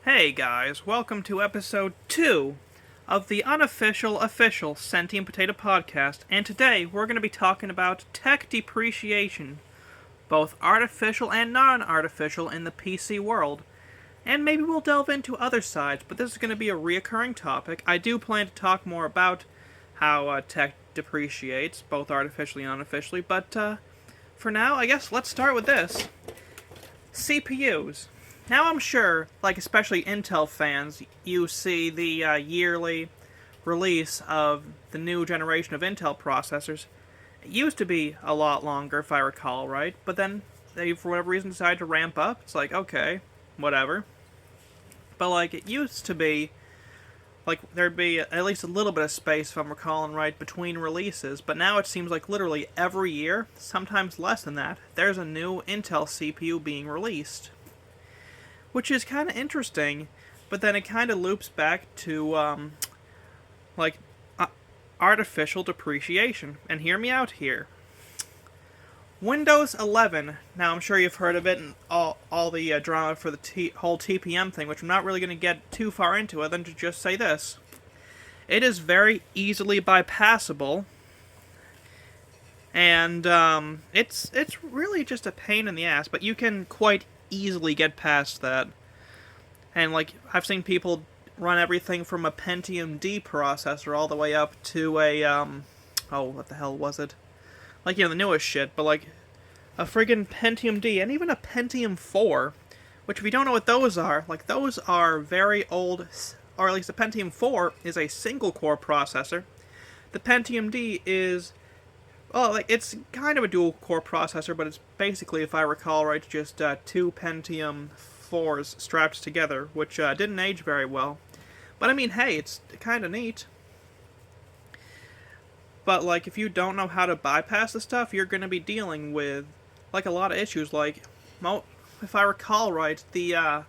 Hey guys, welcome to episode 2 of the unofficial official Sentient Potato Podcast, and today we're going to be talking about tech depreciation, both artificial and non-artificial in the PC world. And maybe we'll delve into other sides, but this is going to be a reoccurring topic. I do plan to talk more about how tech depreciates, both artificially and unofficially, but for now, I guess let's start with this. CPUs. Now I'm sure, especially Intel fans, you see the yearly release of the new generation of Intel processors. It used to be a lot longer, if I recall right, but then they, for whatever reason, decided to ramp up. It's okay, whatever. But it used to be, there'd be at least a little bit of space, if I'm recalling right, between releases, but now it seems like literally every year, sometimes less than that, there's a new Intel CPU being released. Which is kind of interesting, but then it kind of loops back to, artificial depreciation. And hear me out here. Windows 11, now I'm sure you've heard of it and all the drama for the whole TPM thing, which I'm not really going to get too far into other than to just say this. It is very easily bypassable, and it's really just a pain in the ass, but you can quite easily get past that. And I've seen people run everything from a Pentium D processor all the way up to a what the hell was it? The newest shit, but a friggin' Pentium D and even a Pentium 4, which if you don't know what those are very old, or at least the Pentium 4 is a single core processor. The Pentium D is it's kind of a dual-core processor, but it's basically, if I recall right, just two Pentium 4s strapped together, which didn't age very well. But I mean, hey, it's kind of neat. But, if you don't know how to bypass the stuff, you're going to be dealing with, a lot of issues, if I recall right, the,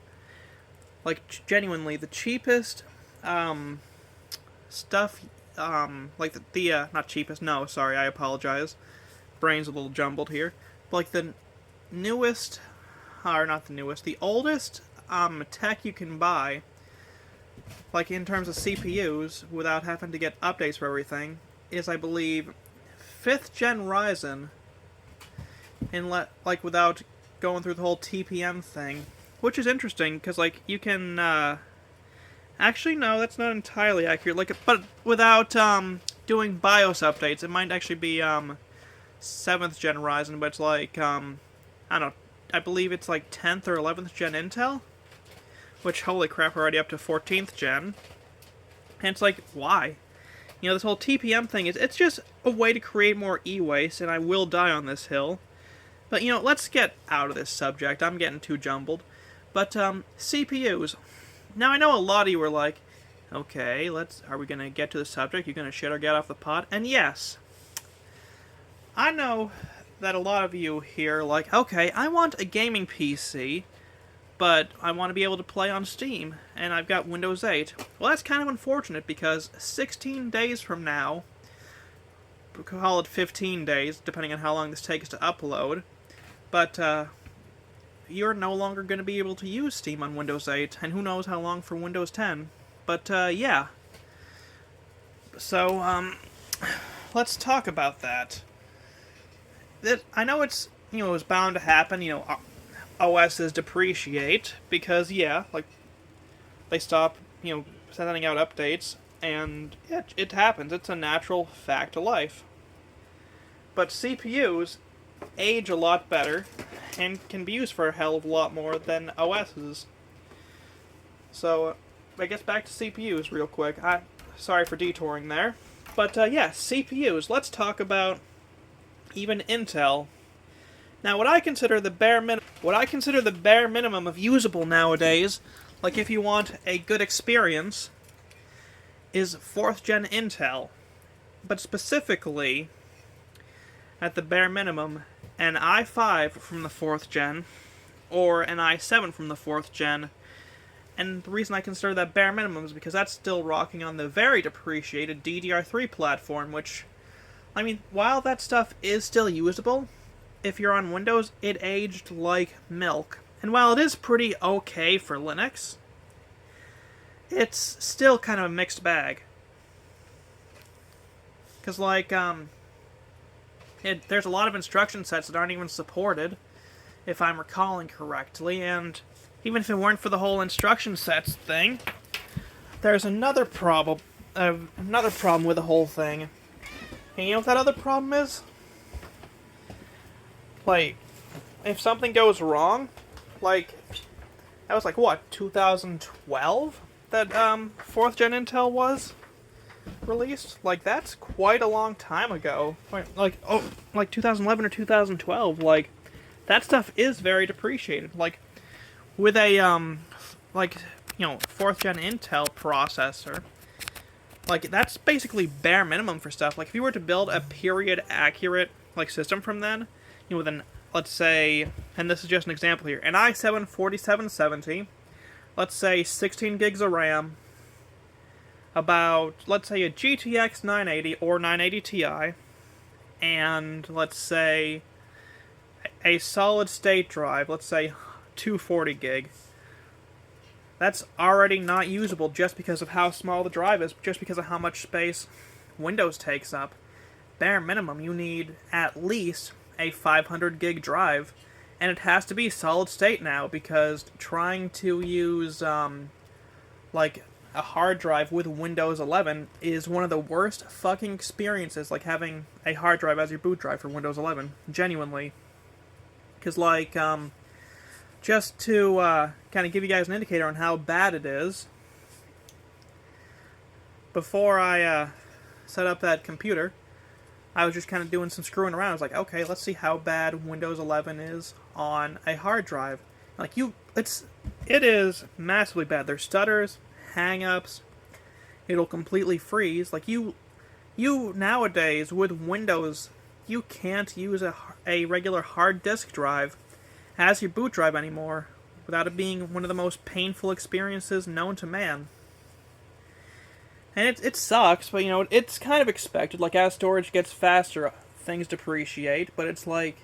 genuinely, the cheapest, stuff not cheapest, no, sorry, I apologize. Brain's a little jumbled here. But, the newest, or not the newest, the oldest, tech you can buy, in terms of CPUs, without having to get updates for everything, is, I believe, 5th gen Ryzen, without going through the whole TPM thing. Which is interesting, because, you can, actually, no, that's not entirely accurate. But without doing BIOS updates, it might actually be 7th gen Ryzen, but it's I don't know, I believe it's 10th or 11th gen Intel, which, holy crap, we're already up to 14th gen. And it's why? This whole TPM thing it's just a way to create more e-waste, and I will die on this hill. But let's get out of this subject. I'm getting too jumbled. But CPUs. Now, I know a lot of you were okay, are we going to get to the subject? You're going to shit or get off the pot? And yes, I know that a lot of you here are okay, I want a gaming PC, but I want to be able to play on Steam, and I've got Windows 8. Well, that's kind of unfortunate, because 16 days from now, we'll call it 15 days, depending on how long this takes to upload, but, you're no longer going to be able to use Steam on Windows 8, and who knows how long for Windows 10. But, yeah. So, let's talk about that. I know it's, it was bound to happen, OSs depreciate, because, yeah, they stop, sending out updates, and yeah, it happens. It's a natural fact of life. But CPUs age a lot better, and can be used for a hell of a lot more than OSs. So, I guess back to CPUs real quick. Sorry for detouring there. But, yeah, CPUs. Let's talk about even Intel. Now, what I consider the bare minimum of usable nowadays, if you want a good experience, is 4th gen Intel. But specifically, at the bare minimum, an i5 from the 4th gen, or an i7 from the 4th gen, and the reason I consider that bare minimum is because that's still rocking on the very depreciated DDR3 platform, which, I mean, while that stuff is still usable, if you're on Windows, it aged like milk. And while it is pretty okay for Linux, it's still kind of a mixed bag. Because, like, there's a lot of instruction sets that aren't even supported, if I'm recalling correctly, and even if it weren't for the whole instruction sets thing, there's another problem with the whole thing. And you know what that other problem is? Like, if something goes wrong, like, that was like, what, 2012? That, 4th gen Intel was released? Like, that's quite a long time ago. Like 2011 or 2012, like, that stuff is very depreciated. Like, with a, 4th gen Intel processor, like, that's basically bare minimum for stuff. Like, if you were to build a period accurate, like, system from then, with an, let's say, and this is just an example here, an i7 4770, let's say 16 gigs of RAM, about, let's say, a GTX 980 or 980 Ti, and let's say a solid state drive, let's say 240 gig. That's already not usable just because of how small the drive is, just because of how much space Windows takes up. Bare minimum, you need at least a 500 gig drive, and it has to be solid state now, because trying to use like a hard drive with Windows 11 is one of the worst fucking experiences, like having a hard drive as your boot drive for Windows 11, genuinely. Because, like, just to kind of give you guys an indicator on how bad it is, before I set up that computer, I was just kind of doing some screwing around. I was like, okay, let's see how bad Windows 11 is on a hard drive. Like, it is massively bad. There's stutters, hang-ups, it'll completely freeze. Like, you nowadays, with Windows, you can't use a regular hard disk drive as your boot drive anymore without it being one of the most painful experiences known to man. And it sucks, but, it's kind of expected. Like, as storage gets faster, things depreciate, but it's like,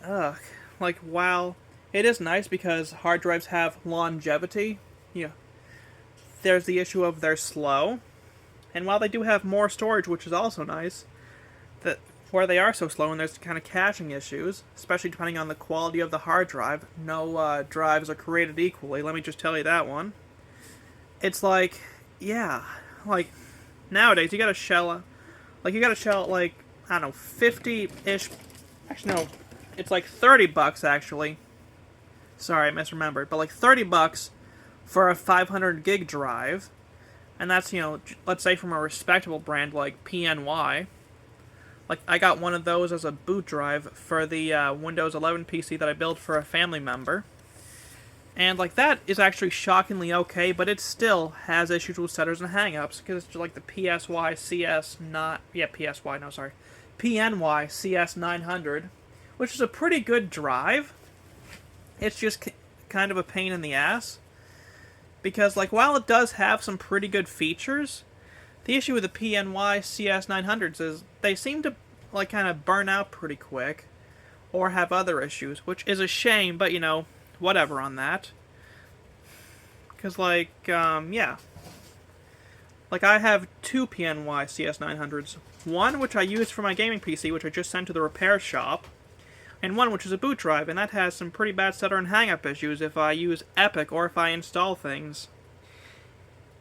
ugh. Like, while it is nice because hard drives have longevity, there's the issue of they're slow. And while they do have more storage, which is also nice, that where they are so slow and there's kind of caching issues, especially depending on the quality of the hard drive. No drives are created equally, let me just tell you that one. It's like, yeah, like, nowadays you gotta shell, I don't know, 50-ish, actually no, it's like $30 actually. Sorry, I misremembered, but like $30 for a 500 gig drive, and that's, let's say from a respectable brand like PNY. Like, I got one of those as a boot drive for the Windows 11 PC that I built for a family member. And, like, that is actually shockingly okay, but it still has issues with stutters and hang-ups, because it's just like the PNY CS 900, which is a pretty good drive. It's just kind of a pain in the ass, because, like, while it does have some pretty good features, the issue with the PNY CS 900s is they seem to, like, kind of burn out pretty quick, or have other issues, which is a shame, but, whatever on that. Because, like, yeah. Like, I have two PNY CS 900s. One, which I use for my gaming PC, which I just sent to the repair shop, and one which is a boot drive, and that has some pretty bad stutter and hang-up issues if I use Epic or if I install things.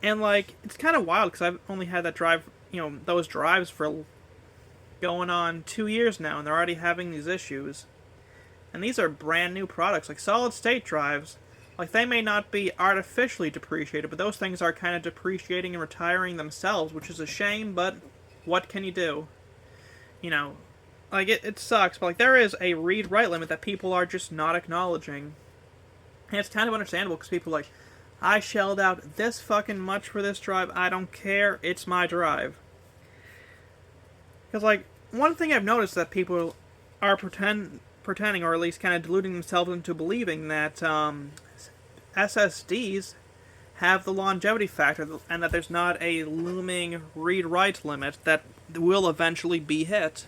And, like, it's kind of wild, because I've only had that drive, those drives for going on 2 years now, and they're already having these issues. And these are brand new products, like solid-state drives. Like, they may not be artificially depreciated, but those things are kind of depreciating and retiring themselves, which is a shame, but what can you do? Like, it sucks, but, like, there is a read-write limit that people are just not acknowledging. And it's kind of understandable, because people are like, I shelled out this fucking much for this drive, I don't care, it's my drive. Because, like, one thing I've noticed that people are pretending, or at least kind of deluding themselves into believing that SSDs have the longevity factor, and that there's not a looming read-write limit that will eventually be hit.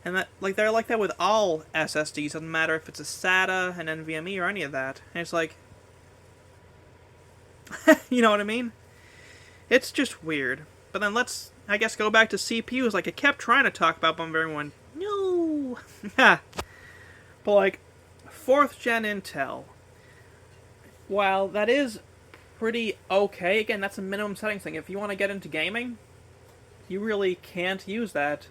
And that, like, they're like that with all SSDs, doesn't matter if it's a SATA, an NVMe, or any of that. And it's like, You know what I mean? It's just weird. But then let's, I guess, go back to CPUs. Like, I kept trying to talk about them, but everyone, no. But like, 4th gen Intel, while that is pretty okay, again, that's a minimum settings thing. If you want to get into gaming, you really can't use that.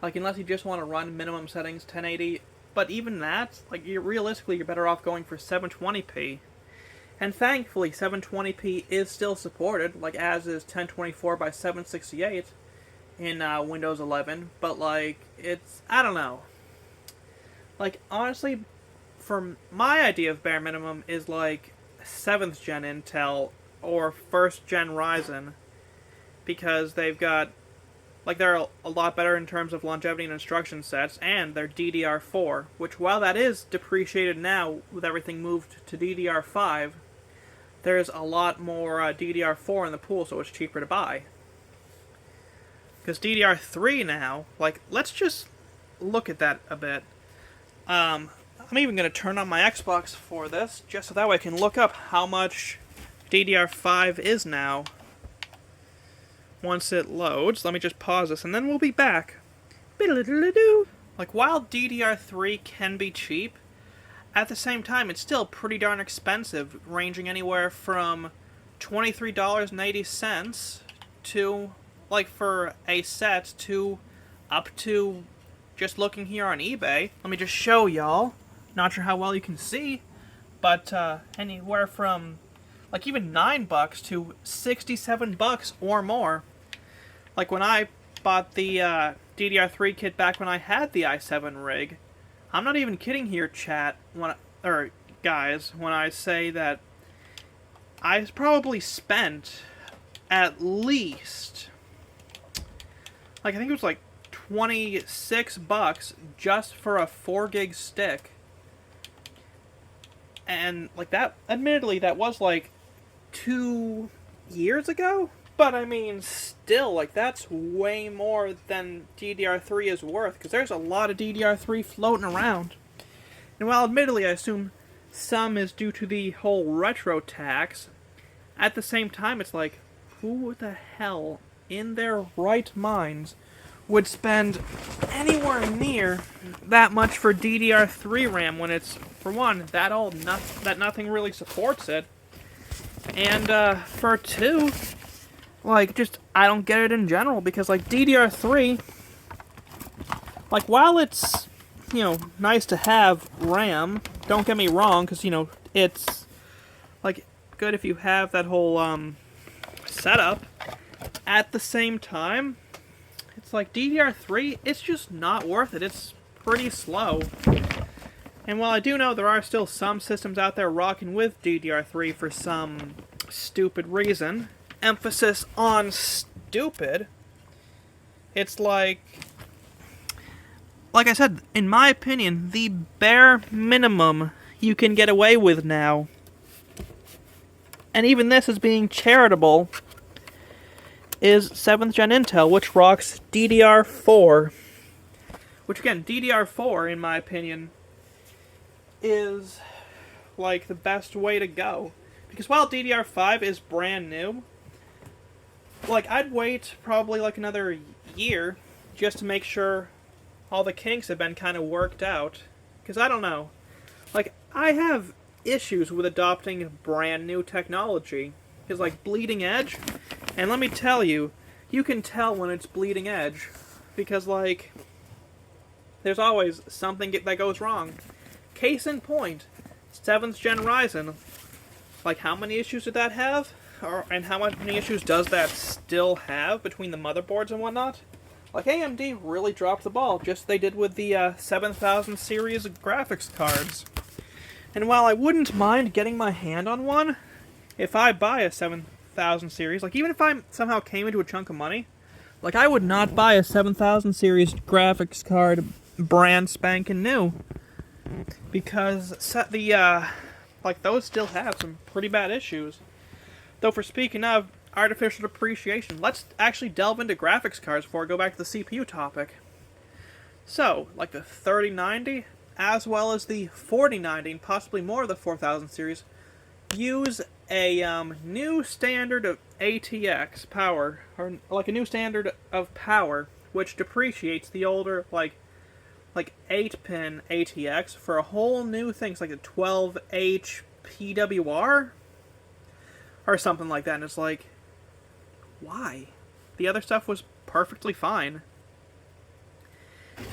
Like, unless you just want to run minimum settings 1080. But even that, like, realistically, you're better off going for 720p. And thankfully, 720p is still supported, like, as is 1024 by 768 in Windows 11. But, like, it's, I don't know. Like, honestly, for my idea of bare minimum is, like, 7th gen Intel or 1st gen Ryzen. Because they've got, like, they're a lot better in terms of longevity and instruction sets, and they're DDR4, which, while that is depreciated now with everything moved to DDR5, there's a lot more DDR4 in the pool, so it's cheaper to buy. Because DDR3 now, like, let's just look at that a bit. I'm even going to turn on my Xbox for this, just so that way I can look up how much DDR5 is now. Once it loads, let me just pause this, and then we'll be back. Like, while DDR3 can be cheap, at the same time, it's still pretty darn expensive, ranging anywhere from $23.80 to, like, for a set, to up to, just looking here on eBay, let me just show y'all, not sure how well you can see, but anywhere from, like, even $9 to $67 or more. Like, when I bought the DDR3 kit back when I had the i7 rig, I'm not even kidding here, chat, or guys, when I say that I probably spent at least, like, I think it was like $26 just for a 4 gig stick. And, like, that, admittedly, that was like 2 years ago? But, I mean, still, like, that's way more than DDR3 is worth, because there's a lot of DDR3 floating around. And while, admittedly, I assume some is due to the whole retro tax, at the same time, it's like, who the hell, in their right minds, would spend anywhere near that much for DDR3 RAM when it's, for one, that old, that nothing really supports it, and for two, like, just, I don't get it in general, because, like, DDR3, like, while it's, you know, nice to have RAM, don't get me wrong, because, you know, it's, like, good if you have that whole, setup, at the same time, it's like, DDR3, it's just not worth it, it's pretty slow. And while I do know there are still some systems out there rocking with DDR3 for some stupid reason, emphasis on stupid, it's like I said, in my opinion, the bare minimum you can get away with now, and even this is being charitable, is 7th gen Intel, which rocks DDR4, which again, DDR4, in my opinion, is like the best way to go. Because while DDR5 is brand new, like, I'd wait probably like another year just to make sure all the kinks have been kind of worked out. Because I don't know. Like, I have issues with adopting brand new technology. Because, like, bleeding edge, and let me tell you, you can tell when it's bleeding edge. Because, like, there's always something that goes wrong. Case in point, 7th gen Ryzen. Like, how many issues did that have? And how many issues does that still have between the motherboards and whatnot? Like, AMD really dropped the ball, just as they did with the 7000 series graphics cards. And while I wouldn't mind getting my hand on one, if I buy a 7000 series, like, even if I somehow came into a chunk of money, like, I would not buy a 7000 series graphics card brand spanking new. Because like, those still have some pretty bad issues. Though, for speaking of artificial depreciation, let's actually delve into graphics cards before I go back to the CPU topic. So, like the 3090, as well as the 4090, and possibly more of the 4000 series, use a new standard of ATX power, or like a new standard of power, which depreciates the older like 8-pin ATX for a whole new thing. It's like a 12H PWR or something like that, and it's like, why? The other stuff was perfectly fine.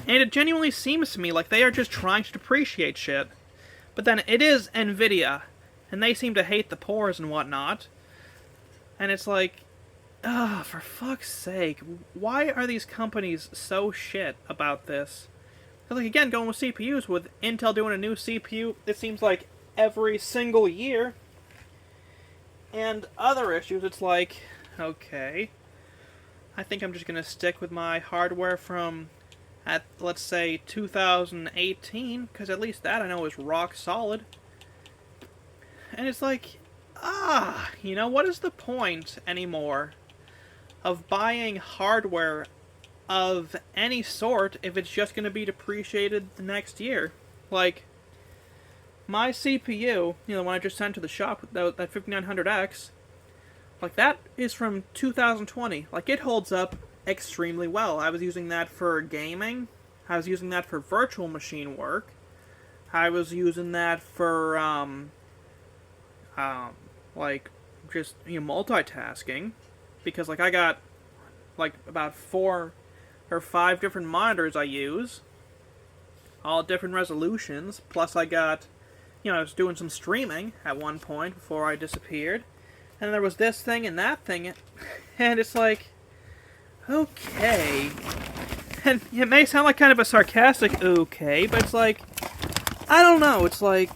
And it genuinely seems to me like they are just trying to depreciate shit. But then it is Nvidia, and they seem to hate the pores and whatnot. And it's like, ugh, for fuck's sake, why are these companies so shit about this? Because, like, again, going with CPUs, with Intel doing a new CPU, it seems like every single year. And other issues, it's like, okay, I think I'm just going to stick with my hardware from, let's say, 2018, because at least that I know is rock solid. And it's like, what is the point anymore of buying hardware of any sort if it's just going to be depreciated the next year? Like, my CPU, the one I just sent to the shop, that 5900X, like, that is from 2020. Like, it holds up extremely well. I was using that for gaming. I was using that for virtual machine work. I was using that for, like, just, multitasking. Because, like, I got, like, about 4 or 5 different monitors I use. All different resolutions. Plus I got, I was doing some streaming at one point before I disappeared. And there was this thing and that thing. And it's like, okay. And it may sound like kind of a sarcastic okay, but it's like, I don't know. It's like,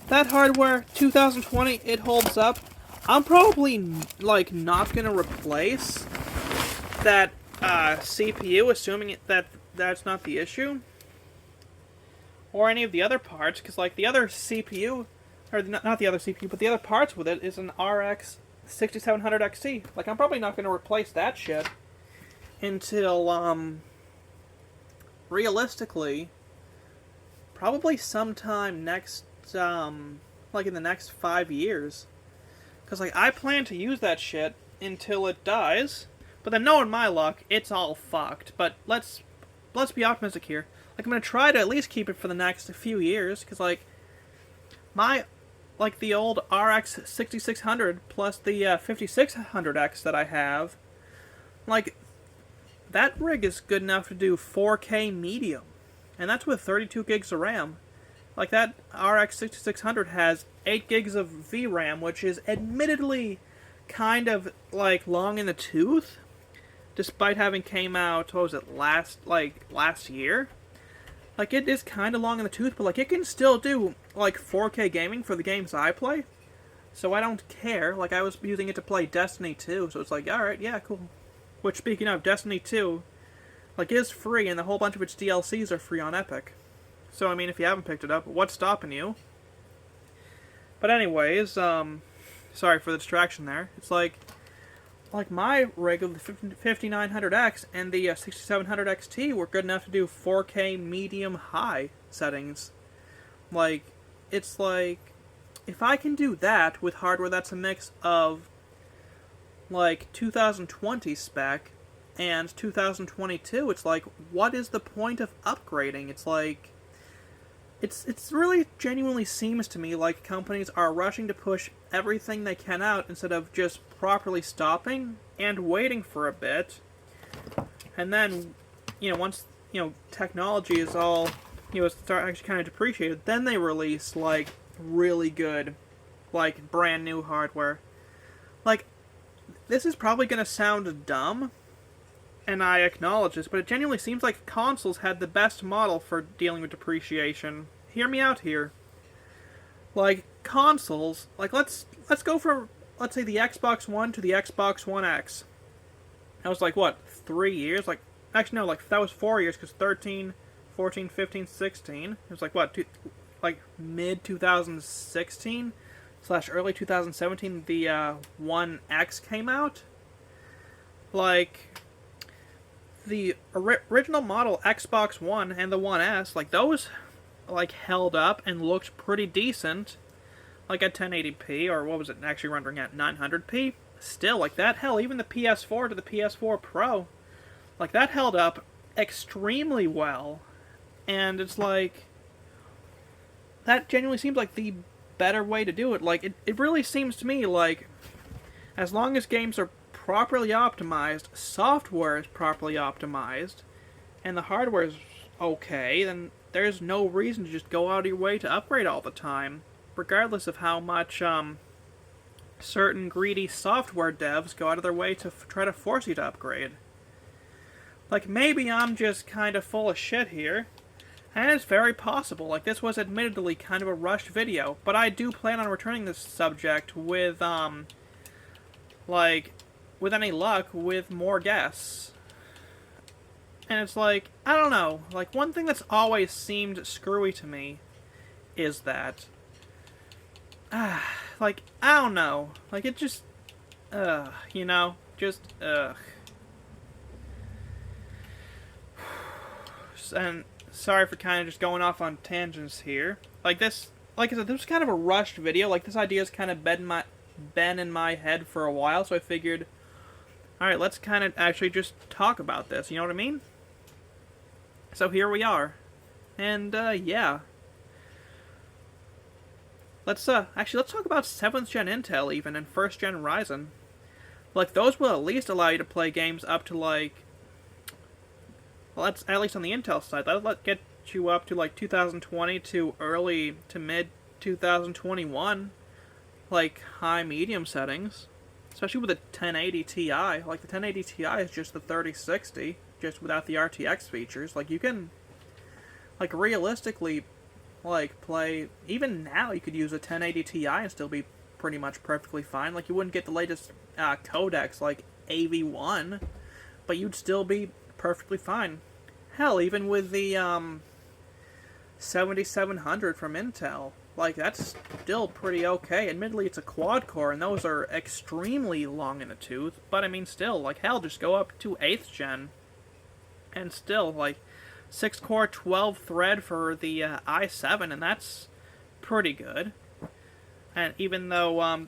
that hardware, 2020, it holds up. I'm probably, like, not going to replace that CPU, assuming that that's not the issue. Or any of the other parts, because, like, the other CPU, or not the other CPU, but the other parts with it is an RX 6700 XT. Like, I'm probably not going to replace that shit until, realistically, probably sometime next, like, in the next 5 years. Because, like, I plan to use that shit until it dies, but then knowing my luck, it's all fucked. But let's be optimistic here. Like, I'm going to try to at least keep it for the next few years, because, like, the old RX 6600 plus the 5600X that I have, like, that rig is good enough to do 4K medium, and that's with 32 gigs of RAM. Like, that RX 6600 has 8 gigs of VRAM, which is admittedly kind of, like, long in the tooth, despite having came out, what was it, last year? Like, it is kind of long in the tooth, but, like, it can still do, like, 4K gaming for the games I play. So I don't care. Like, I was using it to play Destiny 2, so it's like, alright, yeah, cool. Which, speaking of, Destiny 2, like, is free, and a whole bunch of its DLCs are free on Epic. So, I mean, if you haven't picked it up, what's stopping you? But anyways, sorry for the distraction there. It's like my rig of the 5900X and the 6700 XT were good enough to do 4K medium-high settings. Like, it's like, if I can do that with hardware that's a mix of, like, 2020 spec and 2022, it's like, what is the point of upgrading? It's like, it's really genuinely seems to me like companies are rushing to push everything they can out instead of just properly stopping and waiting for a bit. And then, once, technology is all, start actually kind of depreciated, then they release, like, really good, like, brand new hardware. Like, this is probably going to sound dumb, and I acknowledge this, but it genuinely seems like consoles had the best model for dealing with depreciation. Hear me out here. Like, consoles, like, let's go from, let's say, the Xbox One to the Xbox One X. That was, like, what, 3 years? Like, actually, no, like, that was 4 years, because 13, 14, 15, 16. It was, like, what, mid-2016 / early 2017, the One X came out. Like, the original model Xbox One and the One S, like, those, like, held up and looked pretty decent. like at 1080p, or what was it actually rendering at 900p? Still, like that, hell, even the PS4 to the PS4 Pro, like that held up extremely well. And it's like, that genuinely seems like the better way to do it. Like, it really seems to me like, as long as games are properly optimized, software is properly optimized, and the hardware is okay, then there's no reason to just go out of your way to upgrade all the time, regardless of how much certain greedy software devs go out of their way to try to force you to upgrade. Like, maybe I'm just kind of full of shit here, and it's very possible. Like, this was admittedly kind of a rushed video, but I do plan on returning this subject with, like, with any luck, with more guests. And it's like, I don't know, like, one thing that's always seemed screwy to me is that, like, I don't know, like, it just, you know, just, And sorry for kind of just going off on tangents here. Like this, like I said, this was kind of a rushed video. Like, this idea's kind of been in my head for a while, so I figured, alright, let's kind of actually just talk about this, you know what I mean? So here we are. And, yeah. Let's talk about 7th gen Intel even, and 1st gen Ryzen. Like, those will at least allow you to play games up to, like, well, that's at least on the Intel side. That'll get you up to, like, 2020 to early to mid 2021, like, high-medium settings. Especially with the 1080 Ti. Like, the 1080 Ti is just the 3060, just without the RTX features. Like, you can, like, realistically, like, play, even now you could use a 1080 Ti and still be pretty much perfectly fine. Like, you wouldn't get the latest codecs, like AV1, but you'd still be perfectly fine. Hell, even with the 7700 from Intel, like, that's still pretty okay. Admittedly, it's a quad core, and those are extremely long in the tooth, but I mean, still, like, hell, just go up to 8th gen, and still, like, 6-core, 12-thread for the i7, and that's pretty good. And even though,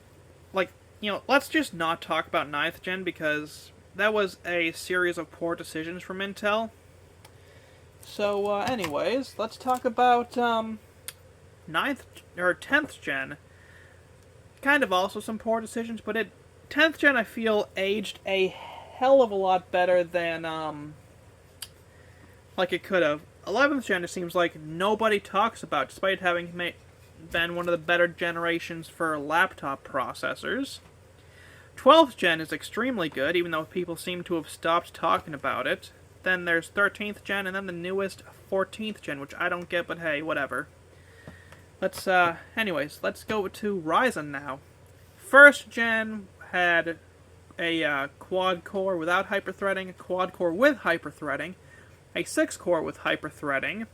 like, you know, let's just not talk about 9th gen, because that was a series of poor decisions from Intel. So, anyways, let's talk about 9th or 10th gen. Kind of also some poor decisions, but 10th gen I feel aged a hell of a lot better than like it could have. 11th gen it seems like nobody talks about, despite having been one of the better generations for laptop processors. 12th gen is extremely good, even though people seem to have stopped talking about it. Then there's 13th gen, and then the newest 14th gen, which I don't get, but hey, whatever. Anyways, let's go to Ryzen now. 1st gen had a quad core without hyperthreading, a quad core with hyperthreading, a 6-core with hyperthreading,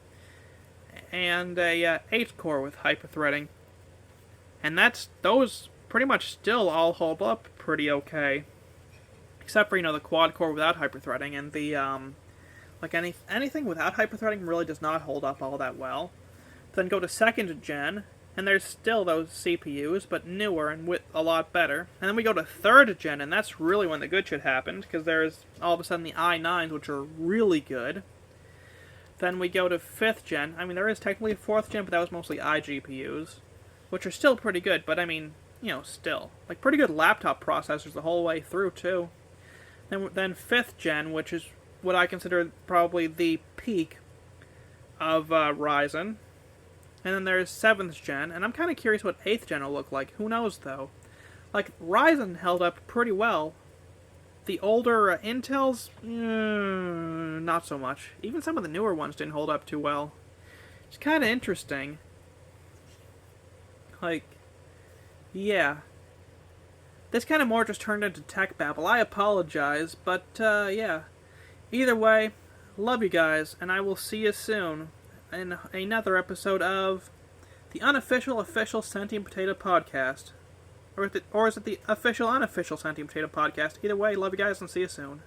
and a 8-core with hyperthreading. And those pretty much still all hold up pretty okay. Except for, you know, the quad core without hyperthreading, and the, like, anything without hyperthreading really does not hold up all that well. Then go to 2nd gen, and there's still those CPUs, but newer and with a lot better. And then we go to 3rd gen, and that's really when the good shit happened, because there's all of a sudden the i9s, which are really good. Then we go to 5th gen. I mean, there is technically a 4th gen, but that was mostly iGPUs, which are still pretty good, but I mean, you know, still. Like, pretty good laptop processors the whole way through, too. Then 5th gen, which is what I consider probably the peak of Ryzen. And then there's 7th gen, and I'm kind of curious what 8th gen will look like. Who knows, though? Like, Ryzen held up pretty well. The older Intels, not so much. Even some of the newer ones didn't hold up too well. It's kind of interesting. Like, yeah. This kind of more just turned into tech babble. I apologize, but, yeah. Either way, love you guys, and I will see you soon in another episode of the unofficial Sentient Potato Podcast. Or is it the official unofficial Sentient Potato Podcast? Either way, love you guys and see you soon.